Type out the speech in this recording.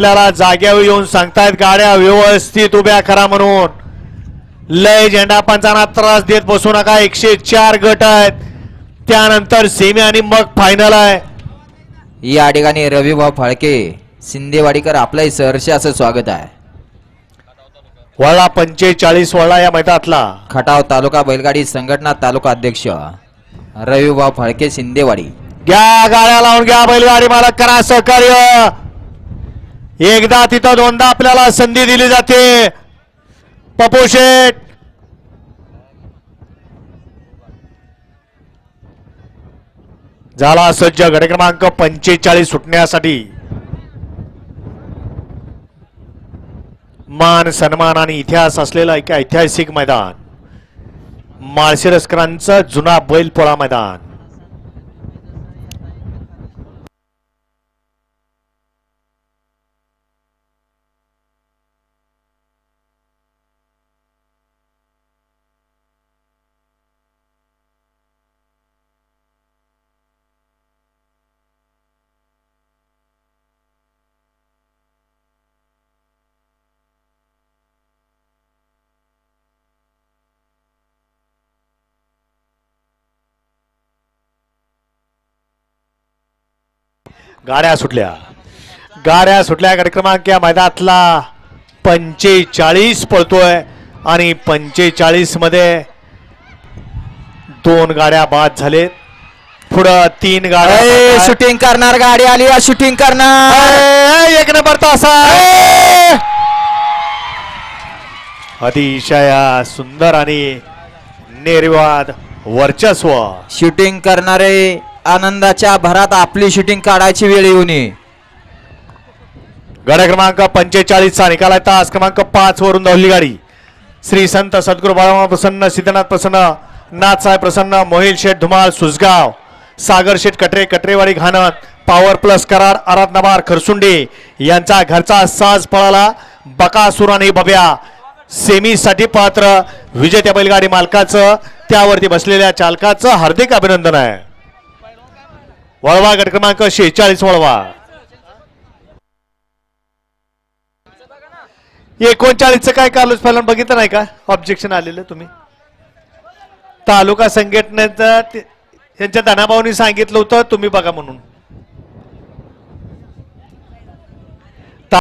आपल्याला जाग्यावर येऊन सांगतायत गाड्या व्यवस्थित उभ्या करा म्हणून. लय झेंडा पंचांना त्रास देत बसू नका. 104 गट आहेत, त्यानंतर सेमी आणि मग फायनल आहे. या ठिकाणी रविभाऊ फाळके शिंदेवाडीकर आपलं सहर्ष असं स्वागत आहे. वळला 45 वळला या मैदानातला. खटाव तालुका बैलगाडी संघटना तालुका अध्यक्ष रविभाऊ फाळके शिंदेवाडी. घ्या गाड्या लावून घ्या, बैलगाडी मालक करा सहकार्य. एकदा तिथं दोनदा आपल्याला संधी दिली जाते. पप्पू शेठ झाला सज्ज गट क्रमांक 45 सुटण्यासाठी. मान सन्मान आणि इतिहास असलेलं एक ऐतिहासिक मैदान, माळशिरसकरांचा जुना बैलपोळा मैदान. गाड्या सुटल्या गट क्रमांक या मैदानातला 45 पळतोय आणि 45 मध्ये 2 गाड्या बाद झालेत. पुढं 3 गाड्या. शूटिंग करणार गाडी आली, शूटिंग करणार. 1 नंबर तासा. अतिशय सुंदर आणि निर्विवाद वर्चस्व. शूटिंग करणारे आनंदाच्या भरात आपली शूटिंग काढायची वेळ येऊ नये. गट क्रमांक 45 चा निकाल आहे. तास क्रमांक 5 वरून धावली गाडी. श्री संत सद्गुरू बाळामा प्रसन्न, सिद्धनाथ प्रसन्न, नाथसाहेब प्रसन्न, मोहिल शेठ धुमाळ सुसगाव, सागर शेठ कटरे कटरेवाडी घाणत, पॉवर प्लस करार आराधनाबार खरसुंडे यांचा घरचा साज पळाला. बकासूर आणि बब्या सेमीसाठी पात्र. विजेत्या बैलगाडी मालकाचं त्यावरती बसलेल्या चालकाचं हार्दिक अभिनंदन आहे. वळवा गट क्रमांक 46 वळवा. 39चं काय कार्लोस पहिल्यांदा बघितलं नाही का? ऑब्जेक्शन आलेलं तुम्ही तालुका संघटनेचं त्यांच्या धनाभाऊनी सांगितलं होतं तुम्ही बघा म्हणून.